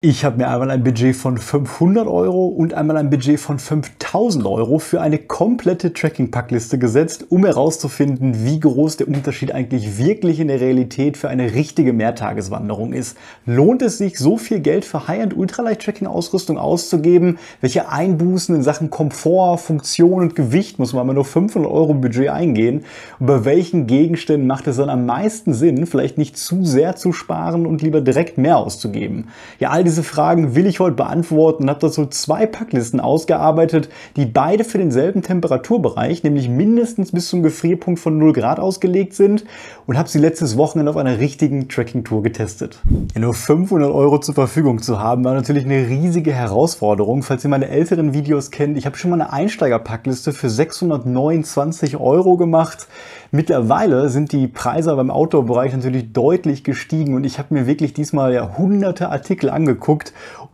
Ich habe mir einmal ein Budget von 500 Euro und einmal ein Budget von 5000 Euro für eine komplette Tracking-Packliste gesetzt, um herauszufinden, wie groß der Unterschied eigentlich wirklich in der Realität für eine richtige Mehrtageswanderung ist. Lohnt es sich, so viel Geld für High-End Ultralight-Tracking-Ausrüstung auszugeben? Welche Einbußen in Sachen Komfort, Funktion und Gewicht muss man mit nur 500 Euro Budget eingehen? Und bei welchen Gegenständen macht es dann am meisten Sinn, vielleicht nicht zu sehr zu sparen und lieber direkt mehr auszugeben? Ja, all diese Fragen will ich heute beantworten und habe dazu zwei Packlisten ausgearbeitet, die beide für denselben Temperaturbereich, nämlich mindestens bis zum Gefrierpunkt von 0 Grad ausgelegt sind, und habe sie letztes Wochenende auf einer richtigen Tracking-Tour getestet. Ja, nur 500 Euro zur Verfügung zu haben, war natürlich eine riesige Herausforderung. Falls ihr meine älteren Videos kennt, ich habe schon mal eine Einsteiger-Packliste für 629 Euro gemacht. Mittlerweile sind die Preise beim Outdoor-Bereich natürlich deutlich gestiegen und ich habe mir wirklich diesmal ja hunderte Artikel angeguckt,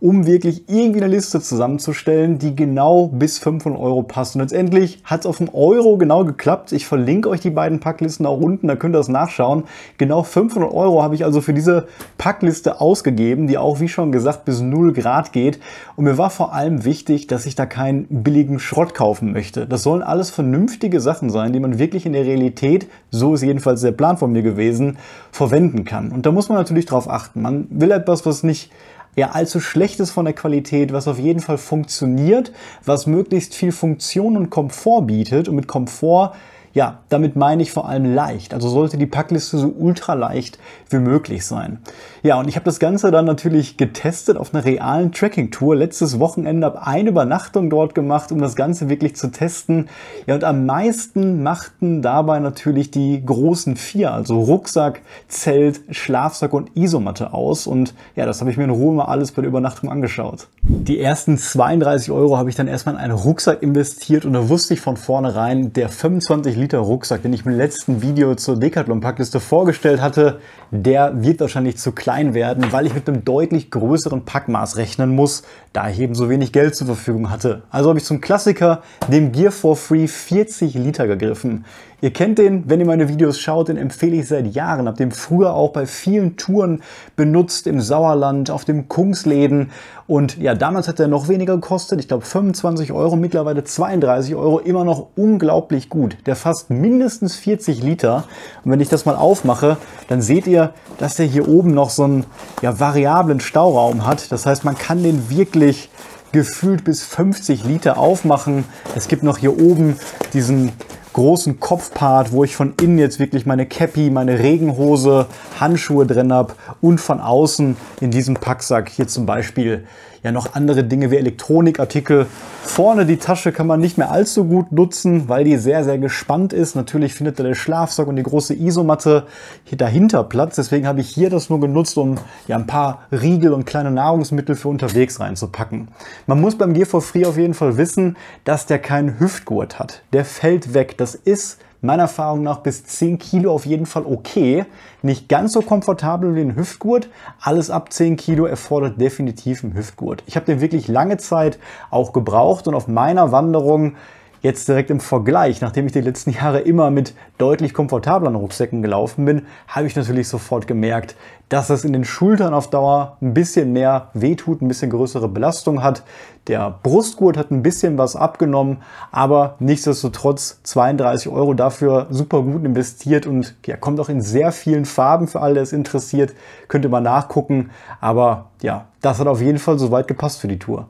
um wirklich irgendwie eine Liste zusammenzustellen, die genau bis 500 Euro passt. Und letztendlich hat es auf den Euro genau geklappt. Ich verlinke euch die beiden Packlisten auch unten, da könnt ihr das nachschauen. Genau 500 Euro habe ich also für diese Packliste ausgegeben, die auch, wie schon gesagt, bis 0 Grad geht. Und mir war vor allem wichtig, dass ich da keinen billigen Schrott kaufen möchte. Das sollen alles vernünftige Sachen sein, die man wirklich in der Realität, so ist jedenfalls der Plan von mir gewesen, verwenden kann. Und da muss man natürlich drauf achten. Man will etwas, was nicht allzu schlecht ist von der Qualität, was auf jeden Fall funktioniert, was möglichst viel Funktion und Komfort bietet. Und mit Komfort, ja, damit meine ich vor allem leicht. Also sollte die Packliste so ultra leicht wie möglich sein. Ja, und ich habe das Ganze dann natürlich getestet auf einer realen Tracking-Tour. Letztes Wochenende habe eine Übernachtung dort gemacht, um das Ganze wirklich zu testen. Ja, und am meisten machten dabei natürlich die großen 4, also Rucksack, Zelt, Schlafsack und Isomatte aus. Und ja, das habe ich mir in Ruhe mal alles bei der Übernachtung angeschaut. Die ersten 32 Euro habe ich dann erstmal in einen Rucksack investiert und da wusste ich von vornherein, der 25 Liter Rucksack, den ich im letzten Video zur Decathlon-Packliste vorgestellt hatte, der wird wahrscheinlich zu klein werden, weil ich mit einem deutlich größeren Packmaß rechnen muss, da ich eben so wenig Geld zur Verfügung hatte. Also habe ich zum Klassiker, dem Gear for Free 40 Liter gegriffen. Ihr kennt den, wenn ihr meine Videos schaut, den empfehle ich seit Jahren. Hab den früher auch bei vielen Touren benutzt, im Sauerland, auf dem Kungsläden. Und ja, damals hat er noch weniger gekostet. Ich glaube 25 Euro, mittlerweile 32 Euro. Immer noch unglaublich gut. Der fasst mindestens 40 Liter. Und wenn ich das mal aufmache, dann seht ihr, dass der hier oben noch so einen variablen Stauraum hat. Das heißt, man kann den wirklich gefühlt bis 50 Liter aufmachen. Es gibt noch hier oben diesen großen Kopfpart, wo ich von innen jetzt wirklich meine Cappy, meine Regenhose, Handschuhe drin habe und von außen in diesem Packsack hier zum Beispiel ja noch andere Dinge wie Elektronikartikel. Vorne die Tasche kann man nicht mehr allzu gut nutzen, weil die sehr, sehr gespannt ist. Natürlich findet da der Schlafsack und die große Isomatte hier dahinter Platz. Deswegen habe ich hier das nur genutzt, um ja ein paar Riegel und kleine Nahrungsmittel für unterwegs reinzupacken. Man muss beim Gear for Free auf jeden Fall wissen, dass der keinen Hüftgurt hat. Der fällt weg. Das ist meiner Erfahrung nach bis 10 Kilo auf jeden Fall okay. Nicht ganz so komfortabel wie ein Hüftgurt. Alles ab 10 Kilo erfordert definitiv einen Hüftgurt. Ich habe den wirklich lange Zeit auch gebraucht und auf meiner Wanderung jetzt direkt im Vergleich, nachdem ich die letzten Jahre immer mit deutlich komfortableren Rucksäcken gelaufen bin, habe ich natürlich sofort gemerkt, dass es in den Schultern auf Dauer ein bisschen mehr wehtut, ein bisschen größere Belastung hat. Der Brustgurt hat ein bisschen was abgenommen, aber nichtsdestotrotz 32 Euro dafür super gut investiert und ja, kommt auch in sehr vielen Farben für alle, der es interessiert. Könnt ihr mal nachgucken, aber ja, das hat auf jeden Fall soweit gepasst für die Tour.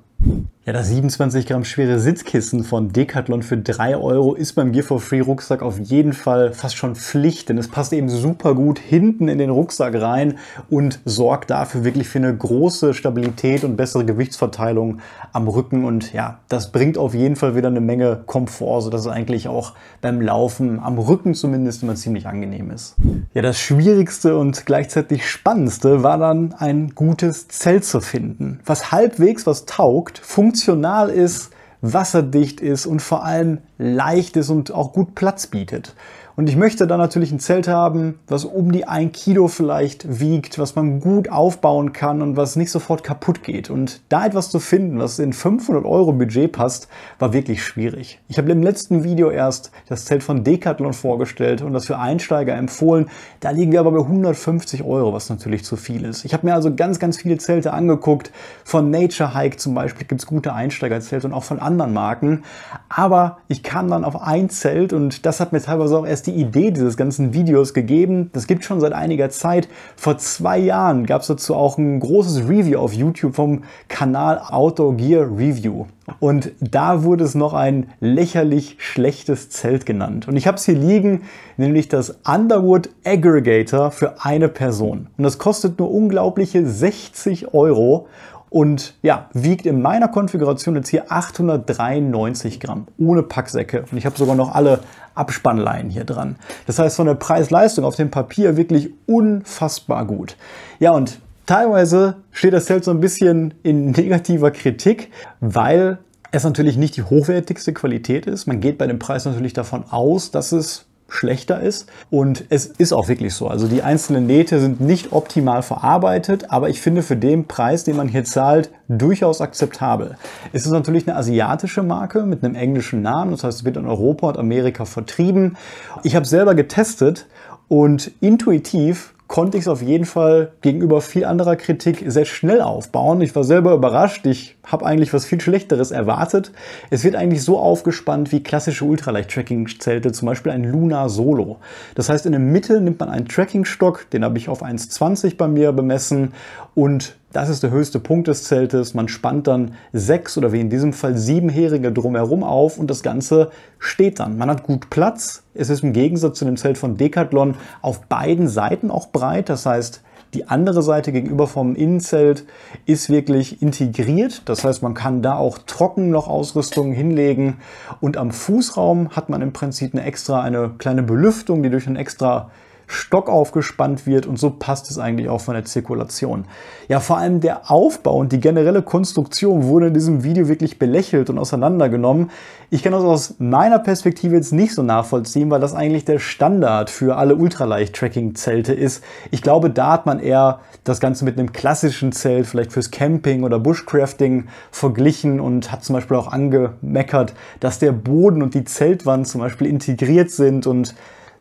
Ja, das 27 Gramm schwere Sitzkissen von Decathlon für 3 Euro ist beim Gear for Free Rucksack auf jeden Fall fast schon Pflicht, denn es passt eben super gut hinten in den Rucksack rein und sorgt dafür wirklich für eine große Stabilität und bessere Gewichtsverteilung am Rücken und ja, das bringt auf jeden Fall wieder eine Menge Komfort, sodass es eigentlich auch beim Laufen am Rücken zumindest immer ziemlich angenehm ist. Ja, das Schwierigste und gleichzeitig Spannendste war dann ein gutes Zelt zu finden, was halbwegs was taugt, funktional ist, wasserdicht ist und vor allem leicht ist und auch gut Platz bietet. Und ich möchte dann natürlich ein Zelt haben, was um die 1 Kilo vielleicht wiegt, was man gut aufbauen kann und was nicht sofort kaputt geht. Und da etwas zu finden, was in 500 € Budget passt, war wirklich schwierig. Ich habe im letzten Video erst das Zelt von Decathlon vorgestellt und das für Einsteiger empfohlen. Da liegen wir aber bei 150 €, was natürlich zu viel ist. Ich habe mir also ganz viele Zelte angeguckt. Von Nature Hike zum Beispiel gibt es gute Einsteigerzelte und auch von anderen Marken. Aber ich kam dann auf ein Zelt und das hat mir teilweise auch erst die Idee dieses ganzen Videos gegeben. Das gibt schon seit einiger Zeit. Vor 2 Jahren gab es dazu auch ein großes Review auf YouTube vom Kanal Outdoor Gear Review. Und da wurde es noch ein lächerlich schlechtes Zelt genannt. Und ich habe es hier liegen, nämlich das Underwood Aggregator für eine Person. Und das kostet nur unglaubliche 60 €. Und ja, wiegt in meiner Konfiguration jetzt hier 893 Gramm, ohne Packsäcke. Und ich habe sogar noch alle Abspannleinen hier dran. Das heißt, von der Preis-Leistung auf dem Papier wirklich unfassbar gut. Ja, und teilweise steht das Zelt so ein bisschen in negativer Kritik, weil es natürlich nicht die hochwertigste Qualität ist. Man geht bei dem Preis natürlich davon aus, dass es schlechter ist. Und es ist auch wirklich so. Also die einzelnen Nähte sind nicht optimal verarbeitet, aber ich finde für den Preis, den man hier zahlt, durchaus akzeptabel. Es ist natürlich eine asiatische Marke mit einem englischen Namen. Das heißt, es wird in Europa und Amerika vertrieben. Ich habe selber getestet und intuitiv konnte ich es auf jeden Fall gegenüber viel anderer Kritik sehr schnell aufbauen. Ich war selber überrascht. Ich habe eigentlich was viel Schlechteres erwartet. Es wird eigentlich so aufgespannt wie klassische Ultraleicht-Tracking-Zelte, zum Beispiel ein Luna Solo. Das heißt, in der Mitte nimmt man einen Trackingstock, den habe ich auf 1,20 bei mir bemessen und das ist der höchste Punkt des Zeltes. Man spannt dann 6 oder wie in diesem Fall 7 Heringe drumherum auf und das Ganze steht dann. Man hat gut Platz. Es ist im Gegensatz zu dem Zelt von Decathlon auf beiden Seiten auch breit. Das heißt, die andere Seite gegenüber vom Innenzelt ist wirklich integriert. Das heißt, man kann da auch trocken noch Ausrüstung hinlegen. Und am Fußraum hat man im Prinzip eine kleine Belüftung, die durch einen extra Stock aufgespannt wird und so passt es eigentlich auch von der Zirkulation. Ja, vor allem der Aufbau und die generelle Konstruktion wurde in diesem Video wirklich belächelt und auseinandergenommen. Ich kann das aus meiner Perspektive jetzt nicht so nachvollziehen, weil das eigentlich der Standard für alle Ultraleicht-Tracking-Zelte ist. Ich glaube, da hat man eher das Ganze mit einem klassischen Zelt, vielleicht fürs Camping oder Bushcrafting verglichen und hat zum Beispiel auch angemeckert, dass der Boden und die Zeltwand zum Beispiel integriert sind und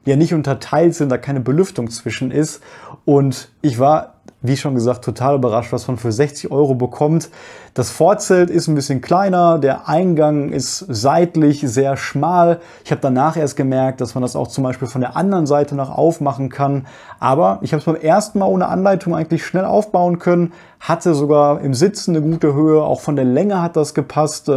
ja nicht unterteilt sind, da keine Belüftung zwischen ist. Und ich war, wie schon gesagt, total überrascht, was man für 60 € bekommt. Das Vorzelt ist ein bisschen kleiner, der Eingang ist seitlich sehr schmal. Ich habe danach erst gemerkt, dass man das auch zum Beispiel von der anderen Seite noch aufmachen kann. Aber ich habe es beim ersten Mal ohne Anleitung eigentlich schnell aufbauen können. Hatte sogar im Sitzen eine gute Höhe, auch von der Länge hat das gepasst.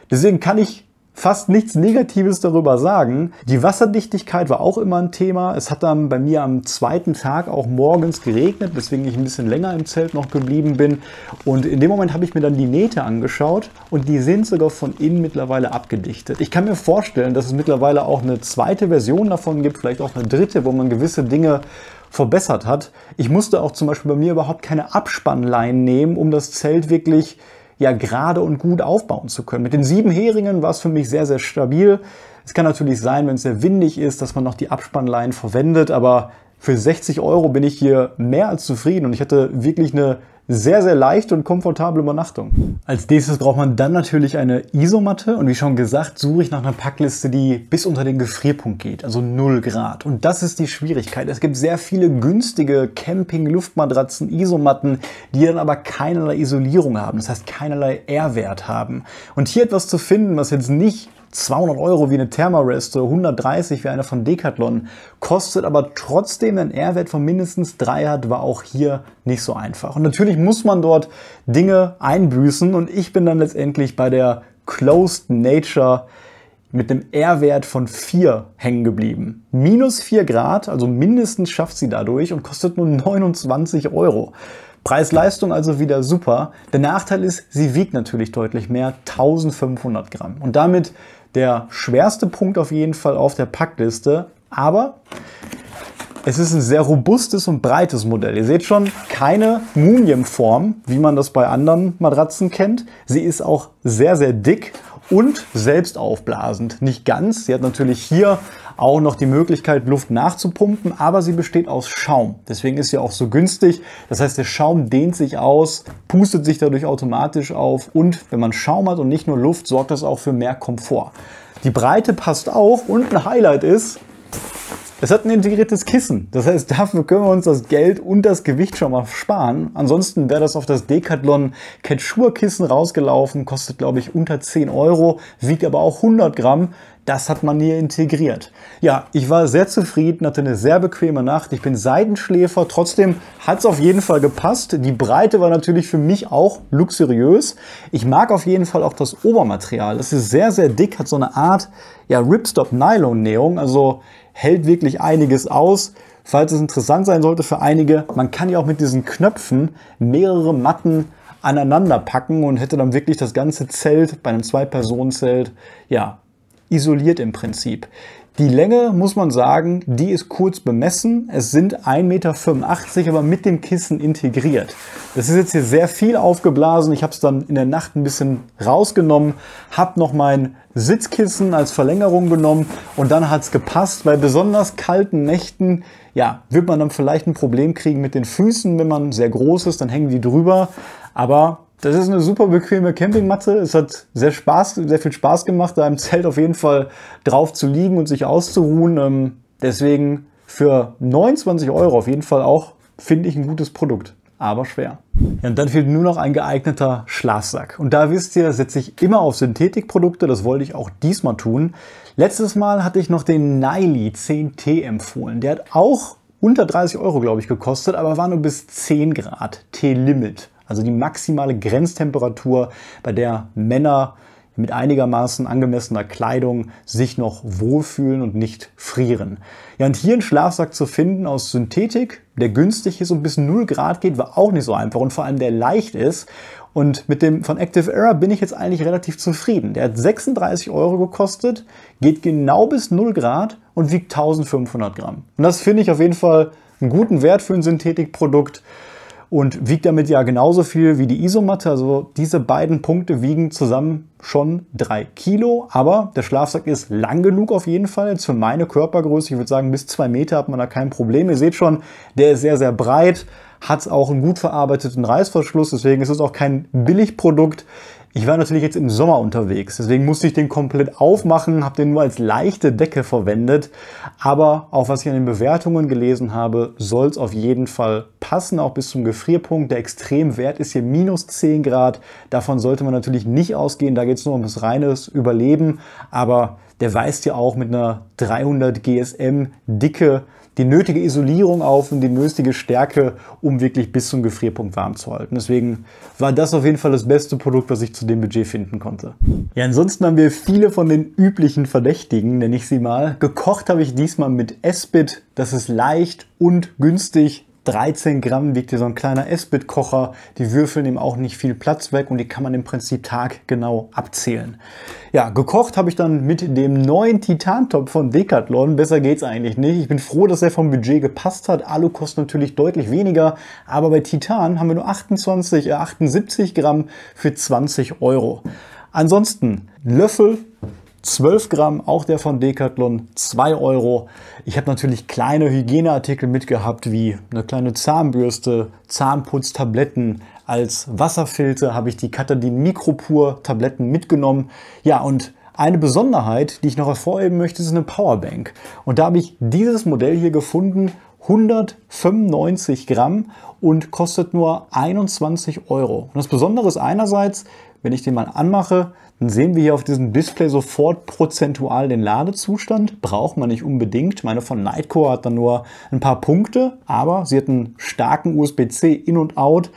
Deswegen kann ich fast nichts Negatives darüber sagen. Die Wasserdichtigkeit war auch immer ein Thema. Es hat dann bei mir am zweiten Tag auch morgens geregnet, weswegen ich ein bisschen länger im Zelt noch geblieben bin. Und in dem Moment habe ich mir dann die Nähte angeschaut und die sind sogar von innen mittlerweile abgedichtet. Ich kann mir vorstellen, dass es mittlerweile auch eine zweite Version davon gibt, vielleicht auch eine dritte, wo man gewisse Dinge verbessert hat. Ich musste auch zum Beispiel bei mir überhaupt keine Abspannleinen nehmen, um das Zelt wirklich gerade und gut aufbauen zu können. Mit den 7 Heringen war es für mich sehr stabil. Es kann natürlich sein, wenn es sehr windig ist, dass man noch die Abspannleinen verwendet, aber für 60 € bin ich hier mehr als zufrieden und ich hatte wirklich eine sehr leichte und komfortable Übernachtung. Als nächstes braucht man dann natürlich eine Isomatte und wie schon gesagt, suche ich nach einer Packliste, die bis unter den Gefrierpunkt geht, also 0 Grad. Und das ist die Schwierigkeit. Es gibt sehr viele günstige Camping-Luftmatratzen, Isomatten, die dann aber keinerlei Isolierung haben, das heißt keinerlei R-Wert haben. Und hier etwas zu finden, was jetzt nicht 200 € wie eine Thermarest oder 130 wie eine von Decathlon, kostet aber trotzdem einen R-Wert von mindestens 3 hat, war auch hier nicht so einfach. Und natürlich muss man dort Dinge einbüßen und ich bin dann letztendlich bei der Closed Nature mit einem R-Wert von 4 hängen geblieben. Minus 4 Grad, also mindestens schafft sie dadurch und kostet nur 29 €. Preis-Leistung also wieder super. Der Nachteil ist, sie wiegt natürlich deutlich mehr, 1500 Gramm. Und damit der schwerste Punkt auf jeden Fall auf der Packliste. Aber es ist ein sehr robustes und breites Modell. Ihr seht schon, keine Mumienform, wie man das bei anderen Matratzen kennt. Sie ist auch sehr dick und selbst aufblasend. Nicht ganz, sie hat natürlich hier auch noch die Möglichkeit, Luft nachzupumpen, aber sie besteht aus Schaum. Deswegen ist sie auch so günstig. Das heißt, der Schaum dehnt sich aus, pustet sich dadurch automatisch auf und wenn man Schaum hat und nicht nur Luft, sorgt das auch für mehr Komfort. Die Breite passt auch und ein Highlight ist, es hat ein integriertes Kissen. Das heißt, dafür können wir uns das Geld und das Gewicht schon mal sparen. Ansonsten wäre das auf das Decathlon Quechua Kissen rausgelaufen, kostet glaube ich unter 10 Euro, wiegt aber auch 100 Gramm. Das hat man hier integriert. Ja, ich war sehr zufrieden, hatte eine sehr bequeme Nacht. Ich bin Seitenschläfer, trotzdem hat es auf jeden Fall gepasst. Die Breite war natürlich für mich auch luxuriös. Ich mag auf jeden Fall auch das Obermaterial. Das ist sehr, sehr dick, hat so eine Art Ripstop-Nylon-Nähung, also hält wirklich einiges aus. Falls es interessant sein sollte für einige, man kann ja auch mit diesen Knöpfen mehrere Matten aneinander packen und hätte dann wirklich das ganze Zelt bei einem 2-Personen-Zelt, isoliert im Prinzip. Die Länge, muss man sagen, die ist kurz bemessen. Es sind 1,85 Meter, aber mit dem Kissen integriert. Das ist jetzt hier sehr viel aufgeblasen. Ich habe es dann in der Nacht ein bisschen rausgenommen, habe noch mein Sitzkissen als Verlängerung genommen und dann hat es gepasst. Bei besonders kalten Nächten, wird man dann vielleicht ein Problem kriegen mit den Füßen, wenn man sehr groß ist, dann hängen die drüber. Aber das ist eine super bequeme Campingmatte. Es hat sehr viel Spaß gemacht, da im Zelt auf jeden Fall drauf zu liegen und sich auszuruhen. Deswegen für 29 Euro auf jeden Fall auch, finde ich, ein gutes Produkt. Aber schwer. Ja, und dann fehlt nur noch ein geeigneter Schlafsack. Und da wisst ihr, setze ich immer auf Synthetikprodukte. Das wollte ich auch diesmal tun. Letztes Mal hatte ich noch den Nylea 10T empfohlen. Der hat auch unter 30 Euro, glaube ich, gekostet, aber war nur bis 10 Grad T-Limit. Also die maximale Grenztemperatur, bei der Männer mit einigermaßen angemessener Kleidung sich noch wohlfühlen und nicht frieren. Ja, und hier einen Schlafsack zu finden aus Synthetik, der günstig ist und bis 0 Grad geht, war auch nicht so einfach und vor allem der leicht ist. Und mit dem von Active Era bin ich jetzt eigentlich relativ zufrieden. Der hat 36 Euro gekostet, geht genau bis 0 Grad und wiegt 1500 Gramm. Und das finde ich auf jeden Fall einen guten Wert für ein Synthetikprodukt. Und wiegt damit ja genauso viel wie die Isomatte. Also diese beiden Punkte wiegen zusammen schon 3 Kilo. Aber der Schlafsack ist lang genug auf jeden Fall. Jetzt für meine Körpergröße, ich würde sagen bis 2 Meter hat man da kein Problem. Ihr seht schon, der ist sehr, sehr breit. Hat auch einen gut verarbeiteten Reißverschluss. Deswegen ist es auch kein Billigprodukt. Ich war natürlich jetzt im Sommer unterwegs, deswegen musste ich den komplett aufmachen, habe den nur als leichte Decke verwendet. Aber auch was ich an den Bewertungen gelesen habe, soll es auf jeden Fall passen, auch bis zum Gefrierpunkt. Der Extremwert ist hier minus 10 Grad. Davon sollte man natürlich nicht ausgehen, da geht es nur um das reines Überleben. Aber der weist ja auch mit einer 300 GSM Dicke die nötige Isolierung auf und die nötige Stärke, um wirklich bis zum Gefrierpunkt warm zu halten. Deswegen war das auf jeden Fall das beste Produkt, was ich zu dem Budget finden konnte. Ja, ansonsten haben wir viele von den üblichen Verdächtigen, nenne ich sie mal. Gekocht habe ich diesmal mit Esbit. Das ist leicht und günstig. 13 Gramm wiegt hier so ein kleiner Esbit-Kocher. Die Würfel nehmen auch nicht viel Platz weg und die kann man im Prinzip taggenau abzählen. Ja, gekocht habe ich dann mit dem neuen Titantopf von Decathlon. Besser geht's eigentlich nicht. Ich bin froh, dass er vom Budget gepasst hat. Alu kostet natürlich deutlich weniger, aber bei Titan haben wir nur 78 Gramm für 20 Euro. Ansonsten Löffel 12 Gramm, auch der von Decathlon, 2 Euro. Ich habe natürlich kleine Hygieneartikel mitgehabt, wie eine kleine Zahnbürste, Zahnputztabletten. Als Wasserfilter habe ich die Katadyn Micropur Tabletten mitgenommen. Ja, und eine Besonderheit, die ich noch hervorheben möchte, ist eine Powerbank. Und da habe ich dieses Modell hier gefunden, 195 Gramm und kostet nur 21 Euro. Und das Besondere ist einerseits, wenn ich den mal anmache, dann sehen wir hier auf diesem Display sofort prozentual den Ladezustand. Braucht man nicht unbedingt. Meine von Nitecore hat dann nur ein paar Punkte, aber sie hat einen starken USB-C In und Out,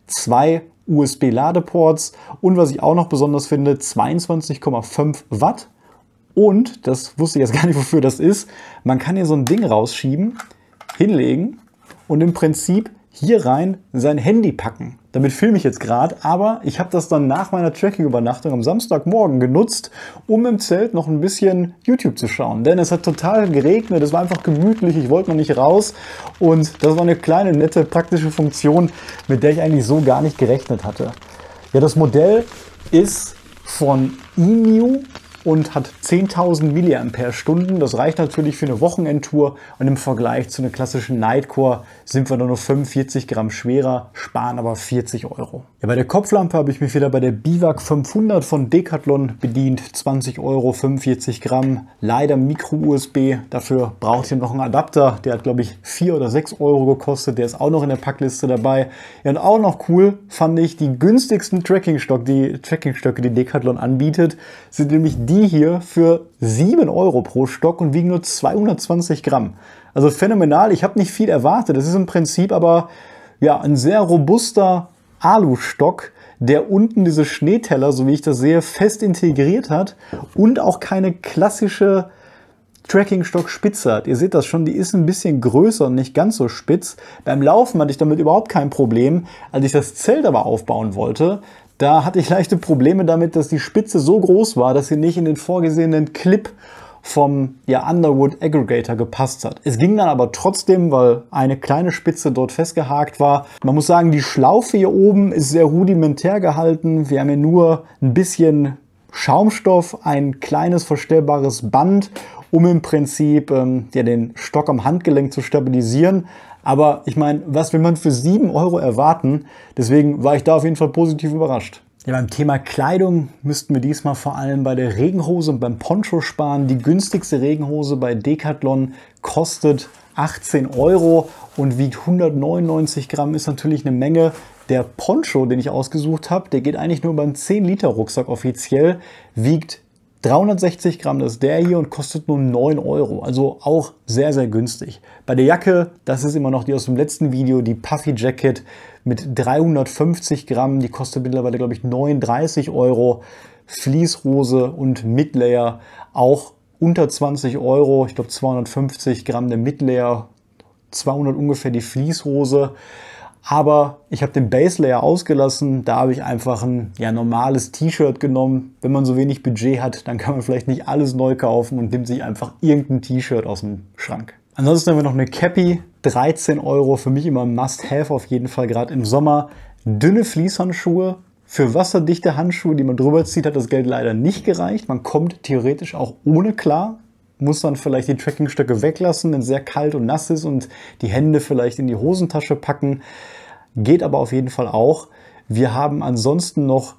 2 USB-Ladeports und was ich auch noch besonders finde, 22,5 Watt. Und, das wusste ich jetzt gar nicht, wofür das ist, man kann hier so ein Ding rausschieben, hinlegen und im Prinzip hier rein sein Handy packen. Damit filme ich jetzt gerade, aber ich habe das dann nach meiner Trekking-Übernachtung am Samstagmorgen genutzt, um im Zelt noch ein bisschen YouTube zu schauen. Denn es hat total geregnet, es war einfach gemütlich, ich wollte noch nicht raus und das war eine kleine, nette, praktische Funktion, mit der ich eigentlich so gar nicht gerechnet hatte. Ja, das Modell ist von Emu und hat 10.000 mAh. Das reicht natürlich für eine Wochenendtour und im Vergleich zu einer klassischen Nightcore sind wir nur 45 Gramm schwerer, sparen aber 40 Euro. Ja, bei der Kopflampe habe ich mich wieder bei der Bivac 500 von Decathlon bedient. 20 Euro, 45 Gramm, leider Micro-USB. Dafür braucht ihr noch einen Adapter. Der hat, glaube ich, 4 oder 6 Euro gekostet. Der ist auch noch in der Packliste dabei. Ja, und auch noch cool fand ich die günstigsten Trackingstöcke, die Decathlon anbietet, sind nämlich die hier für 7 Euro pro Stock und wiegen nur 220 Gramm. Also phänomenal. Ich habe nicht viel erwartet. Das ist im Prinzip aber ja ein sehr robuster Alustock, der unten diese Schneeteller, so wie ich das sehe, fest integriert hat und auch keine klassische Trackingstock-Spitze hat. Ihr seht das schon, die ist ein bisschen größer und nicht ganz so spitz. Beim Laufen hatte ich damit überhaupt kein Problem. Als ich das Zelt aber aufbauen wollte, da hatte ich leichte Probleme damit, dass die Spitze so groß war, dass sie nicht in den vorgesehenen Clip vom Underwood Aggregator gepasst hat. Es ging dann aber trotzdem, weil eine kleine Spitze dort festgehakt war. Man muss sagen, die Schlaufe hier oben ist sehr rudimentär gehalten. Wir haben hier nur ein bisschen Schaumstoff, ein kleines verstellbares Band, um im Prinzip den Stock am Handgelenk zu stabilisieren. Aber ich meine, was will man für 7 Euro erwarten? Deswegen war ich da auf jeden Fall positiv überrascht. Ja, beim Thema Kleidung müssten wir diesmal vor allem bei der Regenhose und beim Poncho sparen. Die günstigste Regenhose bei Decathlon kostet 18 Euro und wiegt 199 Gramm, ist natürlich eine Menge. Der Poncho, den ich ausgesucht habe, der geht eigentlich nur beim 10-Liter-Rucksack offiziell, wiegt 360 Gramm, das ist der hier und kostet nur 9 Euro, also auch sehr, sehr günstig. Bei der Jacke, das ist immer noch die aus dem letzten Video, die Puffy Jacket mit 350 Gramm, die kostet mittlerweile, glaube ich, 39 Euro. Fleecehose und Midlayer auch unter 20 Euro, ich glaube 250 Gramm der Midlayer, 200 ungefähr die Fleecehose. Aber ich habe den Base Layer ausgelassen, da habe ich einfach ein normales T-Shirt genommen. Wenn man so wenig Budget hat, dann kann man vielleicht nicht alles neu kaufen und nimmt sich einfach irgendein T-Shirt aus dem Schrank. Ansonsten haben wir noch eine Cappy, 13 Euro, für mich immer ein Must-Have auf jeden Fall, gerade im Sommer. Dünne Fließhandschuhe, für wasserdichte Handschuhe, die man drüber zieht, hat das Geld leider nicht gereicht. Man kommt theoretisch auch ohne klar. Muss dann vielleicht die Trackingstöcke weglassen, wenn es sehr kalt und nass ist und die Hände vielleicht in die Hosentasche packen. Geht aber auf jeden Fall auch. Wir haben ansonsten noch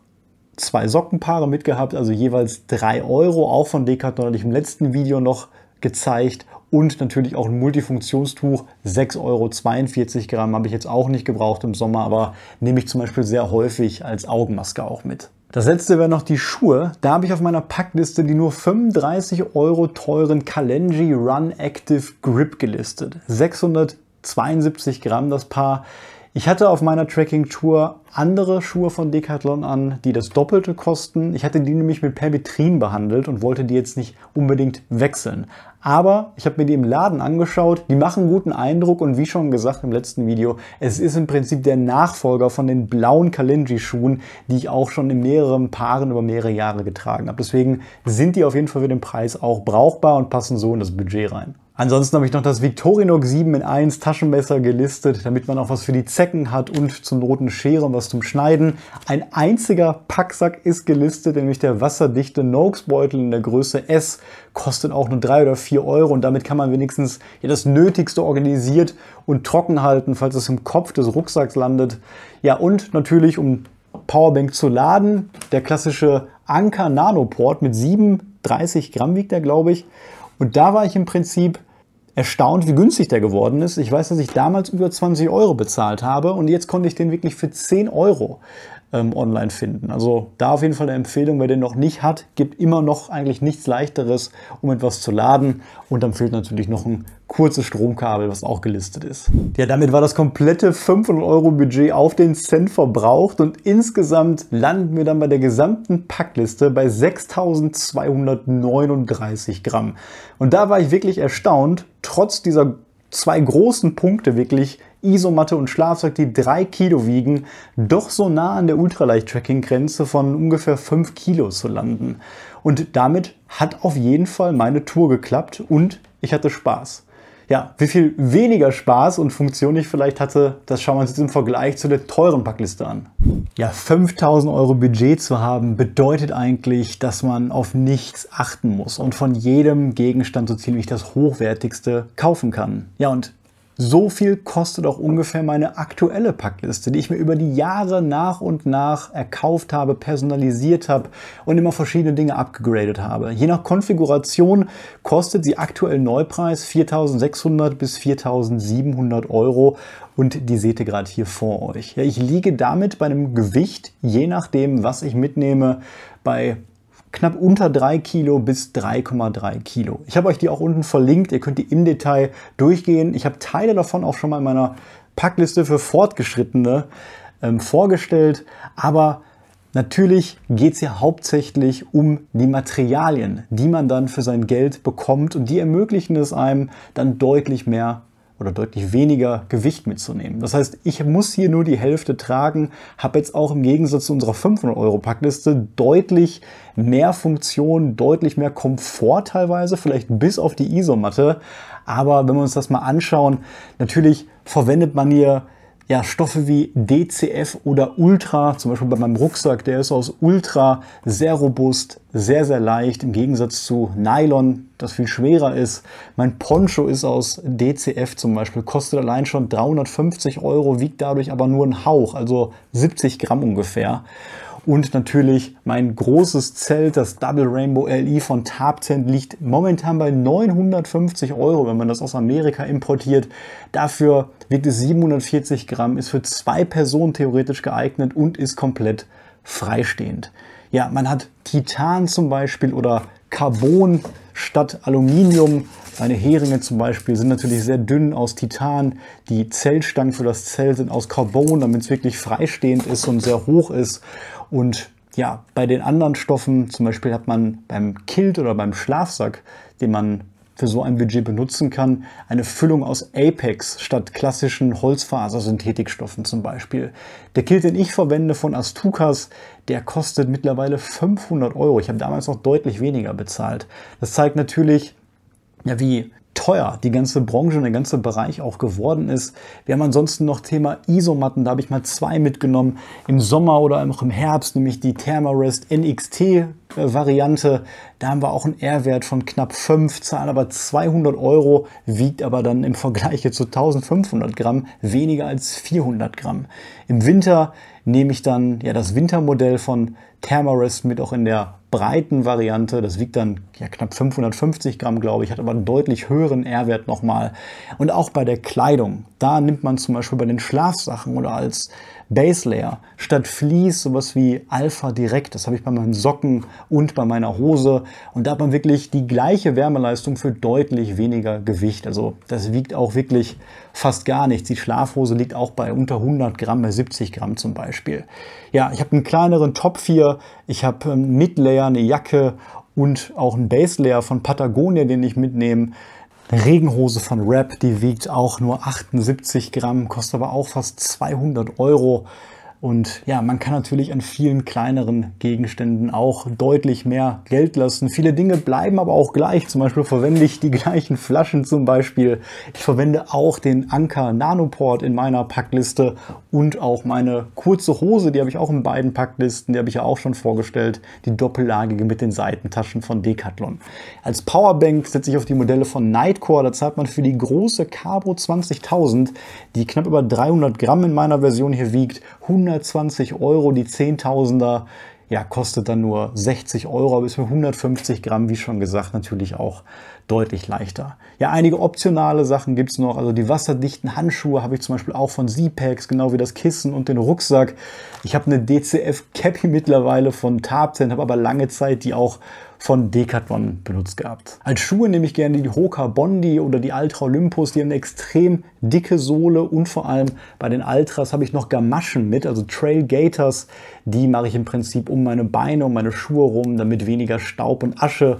2 Sockenpaare mitgehabt, also jeweils 3 Euro, auch von Decathlon, hatte ich im letzten Video noch gezeigt. Und natürlich auch ein Multifunktionstuch, 6 Euro, 42 Gramm, habe ich jetzt auch nicht gebraucht im Sommer, aber nehme ich zum Beispiel sehr häufig als Augenmaske auch mit. Das letzte wäre noch die Schuhe. Da habe ich auf meiner Packliste die nur 35 Euro teuren Kalenji Run Active Grip gelistet. 672 Gramm das Paar. Ich hatte auf meiner Tracking-Tour andere Schuhe von Decathlon an, die das Doppelte kosten. Ich hatte die nämlich mit Permethrin behandelt und wollte die jetzt nicht unbedingt wechseln. Aber ich habe mir die im Laden angeschaut, die machen guten Eindruck und wie schon gesagt im letzten Video, es ist im Prinzip der Nachfolger von den blauen Kalenji-Schuhen, die ich auch schon in mehreren Paaren über mehrere Jahre getragen habe. Deswegen sind die auf jeden Fall für den Preis auch brauchbar und passen so in das Budget rein. Ansonsten habe ich noch das Victorinox 7 in 1 Taschenmesser gelistet, damit man auch was für die Zecken hat und zum Noten Schere und was zum Schneiden. Ein einziger Packsack ist gelistet, nämlich der wasserdichte Noakes-Beutel in der Größe S. Kostet auch nur 3 oder 4 Euro und damit kann man wenigstens das Nötigste organisiert und trocken halten, falls es im Kopf des Rucksacks landet. Ja, und natürlich, um Powerbank zu laden, der klassische Anker Nanoport mit 37 Gramm wiegt er, glaube ich. Und da war ich im Prinzip erstaunt, wie günstig der geworden ist. Ich weiß, dass ich damals über 20 Euro bezahlt habe und jetzt konnte ich den wirklich für 10 Euro online finden. Also da auf jeden Fall eine Empfehlung, wer den noch nicht hat, gibt immer noch eigentlich nichts Leichteres, um etwas zu laden. Und dann fehlt natürlich noch ein kurzes Stromkabel, was auch gelistet ist. Ja, damit war das komplette 500 Euro Budget auf den Cent verbraucht und insgesamt landen wir dann bei der gesamten Packliste bei 6.239 Gramm. Und da war ich wirklich erstaunt, trotz dieser 2 großen Punkte wirklich, Isomatte und Schlafsack, die 3 Kilo wiegen, doch so nah an der Ultraleicht-Tracking-Grenze von ungefähr 5 Kilo zu landen. Und damit hat auf jeden Fall meine Tour geklappt und ich hatte Spaß. Ja, wie viel weniger Spaß und Funktion ich vielleicht hatte, das schauen wir uns jetzt im Vergleich zu der teuren Packliste an. Ja, 5.000 Euro Budget zu haben, bedeutet eigentlich, dass man auf nichts achten muss und von jedem Gegenstand so ziemlich das Hochwertigste kaufen kann. Ja, und so viel kostet auch ungefähr meine aktuelle Packliste, die ich mir über die Jahre nach und nach erkauft habe, personalisiert habe und immer verschiedene Dinge abgegradet habe. Je nach Konfiguration kostet sie aktuell Neupreis 4.600 bis 4.700 Euro und die seht ihr gerade hier vor euch. Ja, ich liege damit bei einem Gewicht, je nachdem, was ich mitnehme, bei knapp unter 3 Kilo bis 3,3 Kilo. Ich habe euch die auch unten verlinkt, ihr könnt die im Detail durchgehen. Ich habe Teile davon auch schon mal in meiner Packliste für Fortgeschrittene vorgestellt, aber natürlich geht es ja hauptsächlich um die Materialien, die man dann für sein Geld bekommt und die ermöglichen es einem dann deutlich mehr oder deutlich weniger Gewicht mitzunehmen. Das heißt, ich muss hier nur die Hälfte tragen, habe jetzt auch im Gegensatz zu unserer 500 Euro Packliste deutlich mehr Funktion, deutlich mehr Komfort teilweise, vielleicht bis auf die Isomatte. Aber wenn wir uns das mal anschauen, natürlich verwendet man hier ja, Stoffe wie DCF oder Ultra, zum Beispiel bei meinem Rucksack, der ist aus Ultra, sehr robust, sehr, sehr leicht, im Gegensatz zu Nylon, das viel schwerer ist. Mein Poncho ist aus DCF zum Beispiel, kostet allein schon 350 Euro, wiegt dadurch aber nur einen Hauch, also 70 Gramm ungefähr. Und natürlich mein großes Zelt, das Double Rainbow LI von Tarptent, liegt momentan bei 950 Euro, wenn man das aus Amerika importiert. Dafür wiegt es 740 Gramm, ist für 2 Personen theoretisch geeignet und ist komplett freistehend. Ja, man hat Titan zum Beispiel oder Carbon statt Aluminium. Meine Heringe zum Beispiel sind natürlich sehr dünn aus Titan. Die Zeltstangen für das Zelt sind aus Carbon, damit es wirklich freistehend ist und sehr hoch ist. Und ja, bei den anderen Stoffen, zum Beispiel hat man beim Kilt oder beim Schlafsack, den man für so ein Budget benutzen kann, eine Füllung aus Apex statt klassischen Holzfaser-Synthetikstoffen zum Beispiel. Der Kilt, den ich verwende von Astucas, der kostet mittlerweile 500 Euro. Ich habe damals noch deutlich weniger bezahlt. Das zeigt natürlich, ja, wie teuer die ganze Branche und der ganze Bereich auch geworden ist. Wir haben ansonsten noch Thema Isomatten, da habe ich mal 2 mitgenommen im Sommer oder auch im Herbst, nämlich die Thermarest NXT Variante. Da haben wir auch einen R-Wert von knapp 5, zahlen aber 200 Euro, wiegt aber dann im Vergleich zu 1500 Gramm weniger als 400 Gramm. Im Winter nehme ich dann ja das Wintermodell von Thermarest mit, auch in der breiten Variante. Das wiegt dann ja knapp 550 Gramm, glaube ich, hat aber einen deutlich höheren R-Wert nochmal. Und auch bei der Kleidung, da nimmt man zum Beispiel bei den Schlafsachen oder als Base Layer statt Vlies sowas wie Alpha Direkt. Das habe ich bei meinen Socken und bei meiner Hose. Und da hat man wirklich die gleiche Wärmeleistung für deutlich weniger Gewicht. Also das wiegt auch wirklich fast gar nichts. Die Schlafhose liegt auch bei unter 100 Gramm, bei 70 Gramm zum Beispiel. Ja, ich habe einen kleineren Top 4. Ich habe einen Mid-Layer, eine Jacke und auch einen Base Layer von Patagonia, den ich mitnehme. Eine Regenhose von Wrap, die wiegt auch nur 78 Gramm, kostet aber auch fast 200 Euro. Und ja, man kann natürlich an vielen kleineren Gegenständen auch deutlich mehr Geld lassen. Viele Dinge bleiben aber auch gleich. Zum Beispiel verwende ich die gleichen Flaschen zum Beispiel. Ich verwende auch den Anker Nanoport in meiner Packliste und auch meine kurze Hose, die habe ich auch in beiden Packlisten. Die habe ich ja auch schon vorgestellt. Die doppellagige mit den Seitentaschen von Decathlon. Als Powerbank setze ich auf die Modelle von Nightcore. Da zahlt man für die große Cabro 20.000, die knapp über 300 Gramm in meiner Version hier wiegt, 120 Euro, die 10.000er, ja, kostet dann nur 60 Euro, aber ist für 150 Gramm, wie schon gesagt, natürlich auch deutlich leichter. Ja, einige optionale Sachen gibt es noch, also die wasserdichten Handschuhe habe ich zum Beispiel auch von Z-Packs, genau wie das Kissen und den Rucksack. Ich habe eine DCF Cappy mittlerweile von Tarptent, habe aber lange Zeit die auch von Decathlon benutzt gehabt. Als Schuhe nehme ich gerne die Hoka Bondi oder die Ultra Olympus, die haben eine extrem dicke Sohle und vor allem bei den Ultras habe ich noch Gamaschen mit, also Trail Gators, die mache ich im Prinzip um meine Beine, um meine Schuhe rum, damit weniger Staub und Asche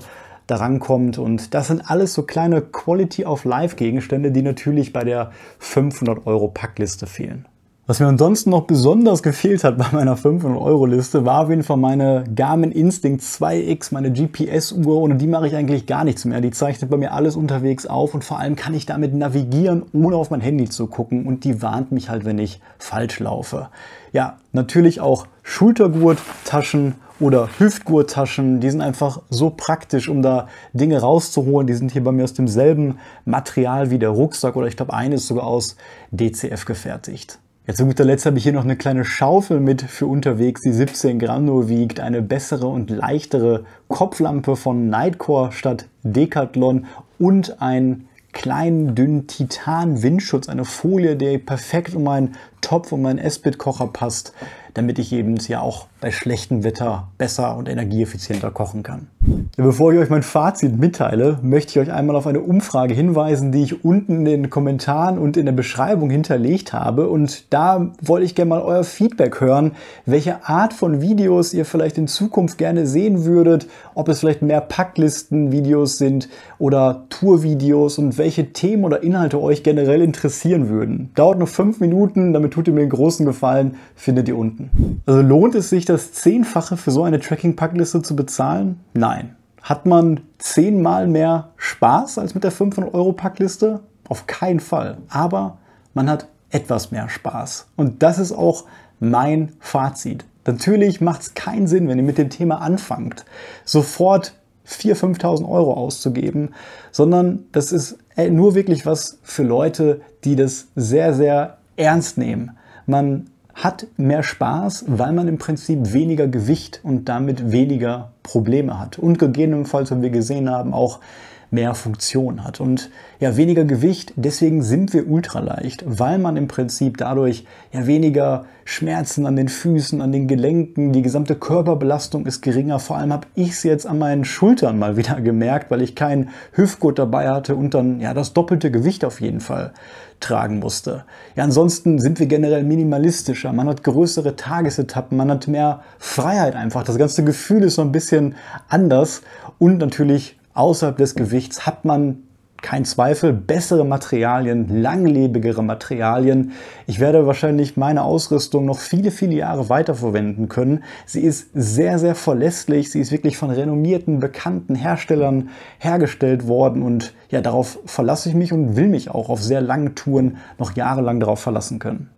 daran kommt. Und das sind alles so kleine Quality of Life Gegenstände, die natürlich bei der 500 Euro Packliste fehlen. Was mir ansonsten noch besonders gefehlt hat bei meiner 500-Euro-Liste, war auf jeden Fall meine Garmin Instinct 2X, meine GPS-Uhr. Ohne die mache ich eigentlich gar nichts mehr. Die zeichnet bei mir alles unterwegs auf und vor allem kann ich damit navigieren, ohne auf mein Handy zu gucken. Und die warnt mich halt, wenn ich falsch laufe. Ja, natürlich auch Schultergurttaschen oder Hüftgurttaschen, die sind einfach so praktisch, um da Dinge rauszuholen. Die sind hier bei mir aus demselben Material wie der Rucksack oder ich glaube, eine ist sogar aus DCF gefertigt. Jetzt zu guter Letzt habe ich hier noch eine kleine Schaufel mit für unterwegs, die 17 Gramm nur wiegt, eine bessere und leichtere Kopflampe von Nightcore statt Decathlon und einen kleinen, dünnen Titan-Windschutz, eine Folie, die perfekt um meinen Topf und meinen Esbit-Kocher passt, damit ich eben ja auch bei schlechtem Wetter besser und energieeffizienter kochen kann. Ja, bevor ich euch mein Fazit mitteile, möchte ich euch einmal auf eine Umfrage hinweisen, die ich unten in den Kommentaren und in der Beschreibung hinterlegt habe. Und da wollte ich gerne mal euer Feedback hören, welche Art von Videos ihr vielleicht in Zukunft gerne sehen würdet, ob es vielleicht mehr Packlisten-Videos sind oder Tour-Videos und welche Themen oder Inhalte euch generell interessieren würden. Dauert nur 5 Minuten, damit tut ihr mir einen großen Gefallen, findet ihr unten. Also lohnt es sich, das 10-fache für so eine Tracking-Packliste zu bezahlen? Nein. Hat man 10-mal mehr Spaß als mit der 500-Euro-Packliste? Auf keinen Fall. Aber man hat etwas mehr Spaß. Und das ist auch mein Fazit. Natürlich macht es keinen Sinn, wenn ihr mit dem Thema anfangt, sofort 4.000, 5.000 Euro auszugeben, sondern das ist nur wirklich was für Leute, die das sehr, sehr ernst nehmen. Man hat mehr Spaß, weil man im Prinzip weniger Gewicht und damit weniger Probleme hat. Und gegebenenfalls, wenn wir gesehen haben, auch mehr Funktion hat. Und ja, weniger Gewicht, deswegen sind wir ultraleicht, weil man im Prinzip dadurch ja weniger Schmerzen an den Füßen, an den Gelenken, die gesamte Körperbelastung ist geringer. Vor allem habe ich es jetzt an meinen Schultern mal wieder gemerkt, weil ich keinen Hüftgurt dabei hatte und dann ja das doppelte Gewicht auf jeden Fall tragen musste. Ja, ansonsten sind wir generell minimalistischer, man hat größere Tagesetappen, man hat mehr Freiheit einfach. Das ganze Gefühl ist so ein bisschen anders und natürlich außerhalb des Gewichts hat man, kein Zweifel, bessere Materialien, langlebigere Materialien. Ich werde wahrscheinlich meine Ausrüstung noch viele, viele Jahre weiterverwenden können. Sie ist sehr, sehr verlässlich. Sie ist wirklich von renommierten, bekannten Herstellern hergestellt worden. Und ja, darauf verlasse ich mich und will mich auch auf sehr langen Touren noch jahrelang darauf verlassen können.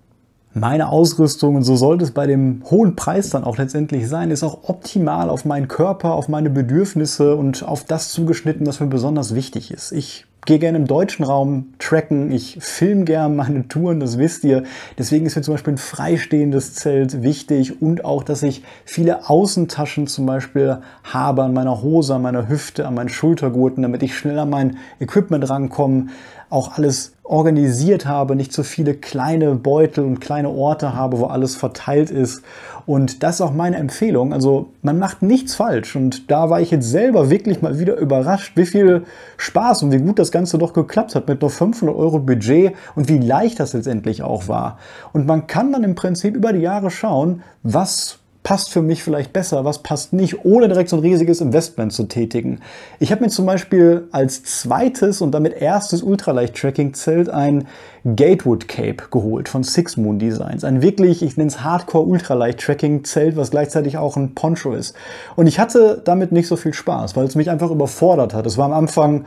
Meine Ausrüstung, und so sollte es bei dem hohen Preis dann auch letztendlich sein, ist auch optimal auf meinen Körper, auf meine Bedürfnisse und auf das zugeschnitten, was mir besonders wichtig ist. Ich gehe gerne im deutschen Raum tracken, ich filme gerne meine Touren, das wisst ihr. Deswegen ist mir zum Beispiel ein freistehendes Zelt wichtig und auch, dass ich viele Außentaschen zum Beispiel habe an meiner Hose, an meiner Hüfte, an meinen Schultergurten, damit ich schnell an mein Equipment rankomme, auch alles organisiert habe, nicht so viele kleine Beutel und kleine Orte habe, wo alles verteilt ist. Und das ist auch meine Empfehlung. Also man macht nichts falsch. Und da war ich jetzt selber wirklich mal wieder überrascht, wie viel Spaß und wie gut das Ganze doch geklappt hat mit nur 500 Euro Budget und wie leicht das letztendlich auch war. Und man kann dann im Prinzip über die Jahre schauen, was passt für mich vielleicht besser, was passt nicht, ohne direkt so ein riesiges Investment zu tätigen. Ich habe mir zum Beispiel als zweites und damit erstes Ultraleicht-Tracking-Zelt ein Gatewood Cape geholt von Six Moon Designs. Ein wirklich, ich nenne es Hardcore-Ultraleicht-Tracking-Zelt, was gleichzeitig auch ein Poncho ist. Und ich hatte damit nicht so viel Spaß, weil es mich einfach überfordert hat. Es war am Anfang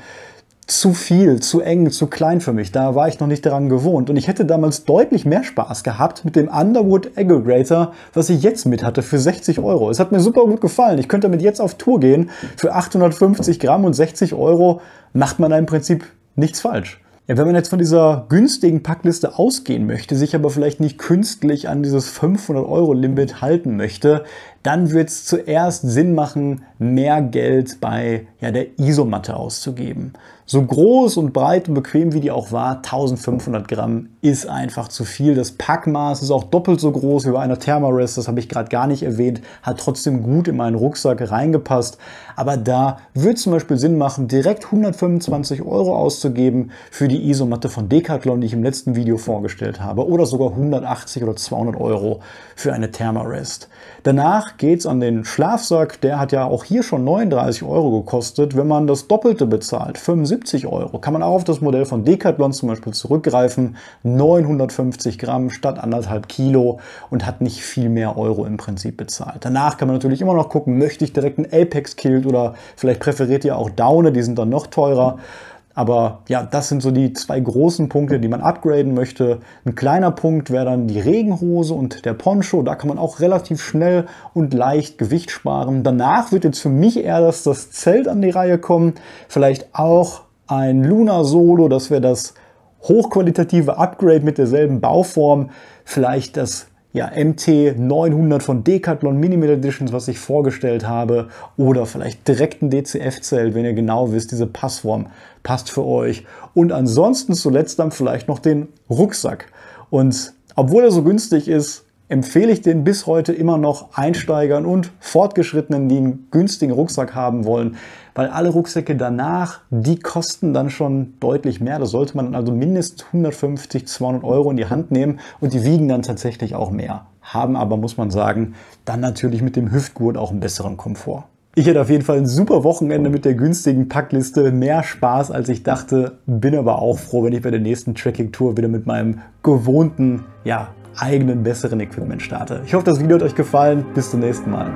zu viel, zu eng, zu klein für mich. Da war ich noch nicht daran gewohnt. Und ich hätte damals deutlich mehr Spaß gehabt mit dem Underwood Aggregator, was ich jetzt mit hatte, für 60 Euro. Es hat mir super gut gefallen. Ich könnte damit jetzt auf Tour gehen. Für 850 Gramm und 60 Euro macht man da im Prinzip nichts falsch. Ja, wenn man jetzt von dieser günstigen Packliste ausgehen möchte, sich aber vielleicht nicht künstlich an dieses 500-Euro-Limit halten möchte, dann wird es zuerst Sinn machen, mehr Geld bei der Isomatte auszugeben. So groß und breit und bequem wie die auch war, 1500 Gramm ist einfach zu viel. Das Packmaß ist auch doppelt so groß wie bei einer Thermarest, das habe ich gerade gar nicht erwähnt, hat trotzdem gut in meinen Rucksack reingepasst. Aber da wird es zum Beispiel Sinn machen, direkt 125 Euro auszugeben für die Isomatte von Decathlon, die ich im letzten Video vorgestellt habe, oder sogar 180 oder 200 Euro für eine Thermarest. Danach Danach geht es an den Schlafsack. Der hat ja auch hier schon 39 Euro gekostet. Wenn man das Doppelte bezahlt, 75 Euro, kann man auch auf das Modell von Decathlon zum Beispiel zurückgreifen. 950 Gramm statt 1,5 Kilo und hat nicht viel mehr Euro im Prinzip bezahlt. Danach kann man natürlich immer noch gucken, möchte ich direkt einen Apex Kilt oder vielleicht präferiert ihr auch Daune, die sind dann noch teurer. Aber ja, das sind so die zwei großen Punkte, die man upgraden möchte. Ein kleiner Punkt wäre dann die Regenhose und der Poncho. Da kann man auch relativ schnell und leicht Gewicht sparen. Danach wird jetzt für mich eher das Zelt an die Reihe kommen. Vielleicht auch ein Luna Solo, das wäre das hochqualitative Upgrade mit derselben Bauform. Vielleicht das MT 900 von Decathlon Minimal Editions, was ich vorgestellt habe, oder vielleicht direkt ein DCF-Zelt, wenn ihr genau wisst, diese Passform passt für euch. Und ansonsten zuletzt dann vielleicht noch den Rucksack. Und obwohl er so günstig ist, empfehle ich den bis heute immer noch Einsteigern und Fortgeschrittenen, die einen günstigen Rucksack haben wollen, weil alle Rucksäcke danach, die kosten dann schon deutlich mehr. Da sollte man also mindestens 150, 200 Euro in die Hand nehmen und die wiegen dann tatsächlich auch mehr. Haben aber, muss man sagen, dann natürlich mit dem Hüftgurt auch einen besseren Komfort. Ich hatte auf jeden Fall ein super Wochenende mit der günstigen Packliste. Mehr Spaß, als ich dachte. Bin aber auch froh, wenn ich bei der nächsten Tracking-Tour wieder mit meinem gewohnten, eigenen, besseren Equipment starte. Ich hoffe, das Video hat euch gefallen. Bis zum nächsten Mal.